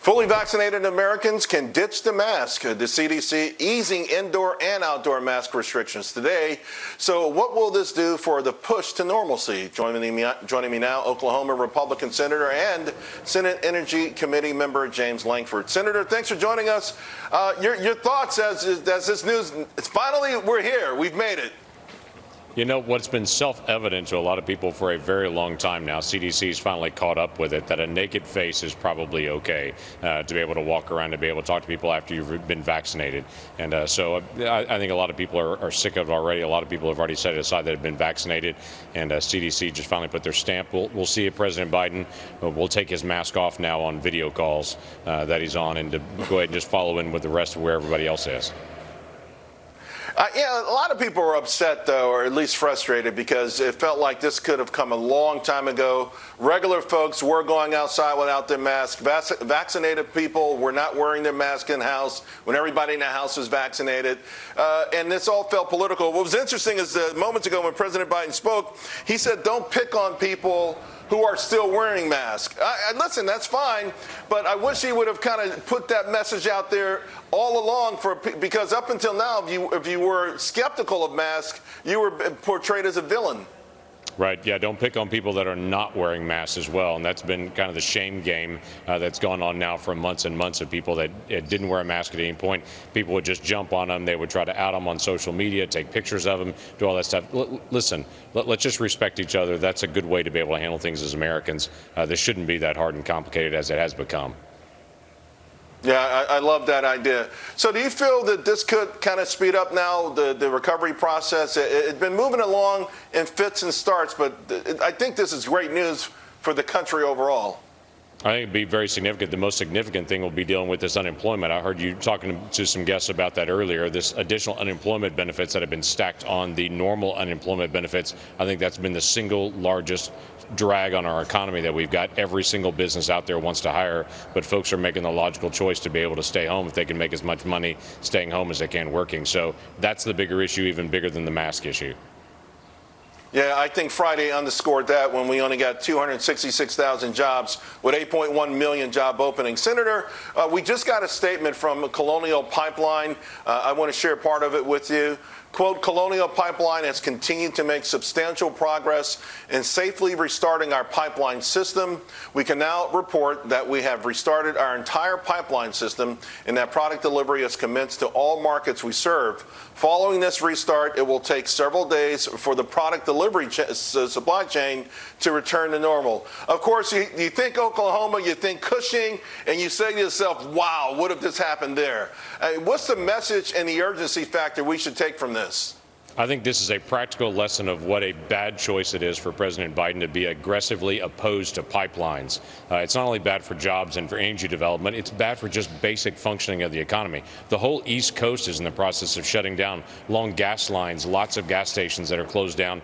Fully vaccinated Americans can ditch the mask. The CDC easing indoor and outdoor mask restrictions today. So what will this do for the push to normalcy? Joining me now, Oklahoma Republican Senator and Senate Energy Committee member James Lankford. Senator, thanks for joining us. Your thoughts as this news, finally we're here, we've made it. You know, what's been self-evident to a lot of people for a very long time now, CDC's finally caught up with it, that a naked face is probably okay to be able to walk around, to be able to talk to people after you've been vaccinated. And so I think a lot of people are sick of it already. A lot of people have already set it aside that have been vaccinated, and CDC just finally put their stamp. We'll see if President Biden will take his mask off now on video calls that he's on, and to go ahead and just follow in with the rest of where everybody else is. Yeah, a lot of people were upset, though, or at least frustrated, because it felt like this could have come a long time ago. Regular folks were going outside without their mask. Vaccinated people were not wearing their mask in-house when everybody in the house was vaccinated. And this all felt political. What was interesting is moments ago when President Biden spoke, he said, don't pick on people who are still wearing masks. Listen, that's fine, but I wish he would have kind of put that message out there all along, because up until now, if you were skeptical of masks, you were portrayed as a villain. Right. Yeah. Don't pick on people that are not wearing masks as well. And that's been kind of the shame game that's gone on now for months and months of people that didn't wear a mask at any point. People would just jump on them. They would try to out them on social media, take pictures of them, do all that stuff. Listen, let's just respect each other. That's a good way to be able to handle things as Americans. This shouldn't be that hard and complicated as it has become. Yeah, I love that idea. So do you feel that this could kind of speed up now the recovery process? It's been moving along in fits and starts, but I think this is great news for the country overall. I think it'd be very significant. The most significant thing will be dealing with this unemployment. I heard you talking to some guests about that earlier. This additional unemployment benefits that have been stacked on the normal unemployment benefits. I think that's been the single largest drag on our economy that we've got. Every single business out there wants to hire, but folks are making the logical choice to be able to stay home if they can make as much money staying home as they can working. So that's the bigger issue, even bigger than the mask issue. Yeah, I think Friday underscored that when we only got 266,000 jobs with 8.1 million job openings. Senator, we just got a statement from Colonial Pipeline. I want to share part of it with you. Quote, Colonial Pipeline has continued to make substantial progress in safely restarting our pipeline system. We can now report that we have restarted our entire pipeline system and that product delivery has commenced to all markets we serve. Following this restart, it will take several days for the product delivery supply chain to return to normal. Of course, you think Oklahoma, you think Cushing, and you say to yourself, wow, what if this happened there? What's the message and the urgency factor we should take from this? I think this is a practical lesson of what a bad choice it is for President Biden to be aggressively opposed to pipelines. It's not only bad for jobs and for energy development, it's bad for just basic functioning of the economy. The whole East Coast is in the process of shutting down long gas lines, lots of gas stations that are closed down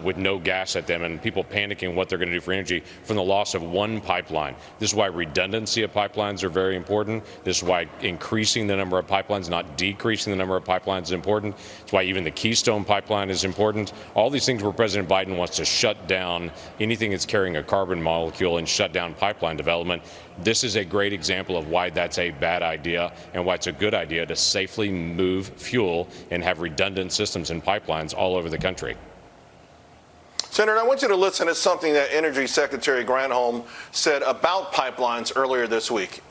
with no gas at them, and people panicking what they're going to do for energy from the loss of one pipeline. This is why redundancy of pipelines are very important. This is why increasing the number of pipelines, not decreasing the number of pipelines, is important. It's why even the Keystone Pipeline is important. All these things where President Biden wants to shut down anything that's carrying a carbon molecule and shut down pipeline development. This is a great example of why that's a bad idea and why it's a good idea to safely move fuel and have redundant systems and pipelines all over the country. Senator, I want you to listen to something that Energy Secretary Granholm said about pipelines earlier this week.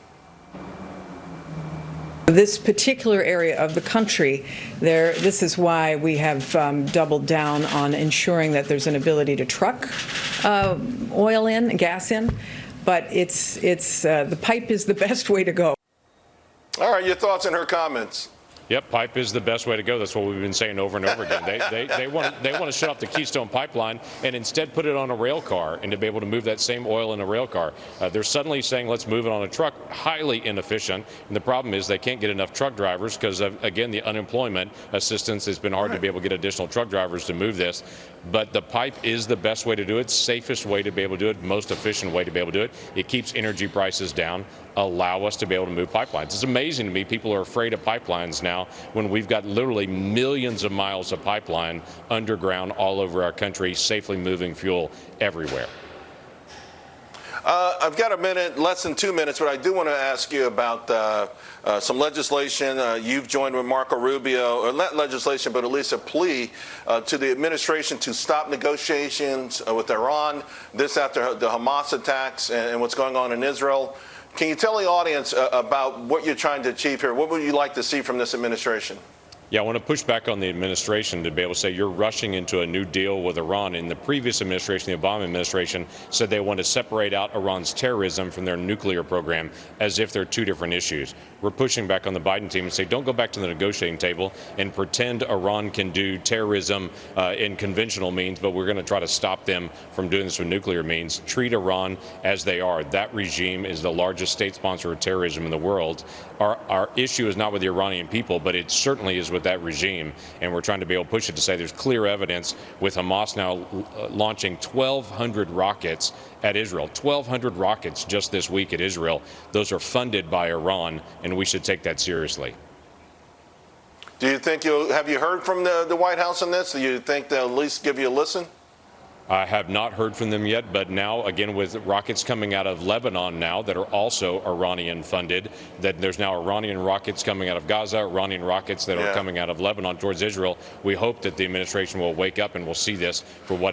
This particular area of the country, this is why we have doubled down on ensuring that there's an ability to truck oil in, gas in, but the pipe is the best way to go. All right, your thoughts on her comments. Yep, pipe is the best way to go. That's what we've been saying over and over again. They want to shut off the Keystone Pipeline and instead put it on a rail car and to be able to move that same oil in a rail car. They're suddenly saying let's move it on a truck. Highly inefficient. And the problem is they can't get enough truck drivers because of, again, the unemployment assistance. It's been hard to be able to get additional truck drivers to move this. But the pipe is the best way to do it, safest way to be able to do it, most efficient way to be able to do it. It keeps energy prices down, allow us to be able to move pipelines. It's amazing to me people are afraid of pipelines now when we've got literally millions of miles of pipeline underground all over our country, safely moving fuel everywhere. I've got a minute, less than 2 minutes, but I do want to ask you about some legislation. You've joined with Marco Rubio, or not legislation, but at least a plea to the administration to stop negotiations with Iran, this after the Hamas attacks and what's going on in Israel. Can you tell the audience about what you're trying to achieve here? What would you like to see from this administration? Yeah, I want to push back on the administration to be able to say you're rushing into a new deal with Iran. In the previous administration, the Obama administration said they want to separate out Iran's terrorism from their nuclear program as if they're two different issues. We're pushing back on the Biden team and say don't go back to the negotiating table and pretend Iran can do terrorism in conventional means, but we're going to try to stop them from doing this with nuclear means. Treat Iran as they are. That regime is the largest state sponsor of terrorism in the world. Our issue is not with the Iranian people, but it certainly is with that regime, and we're trying to be able to push it to say there's clear evidence with Hamas now launching 1,200 rockets at Israel. 1,200 rockets just this week at Israel. Those are funded by Iran, and we should take that seriously. Do you think have you heard from the White House on this? Do you think they'll at least give you a listen? I have not heard from them yet, but now, again, with rockets coming out of Lebanon now that are also Iranian funded, that there's now Iranian rockets coming out of Gaza, Iranian rockets that are coming out of Lebanon towards Israel, we hope that the administration will wake up and will see this for what it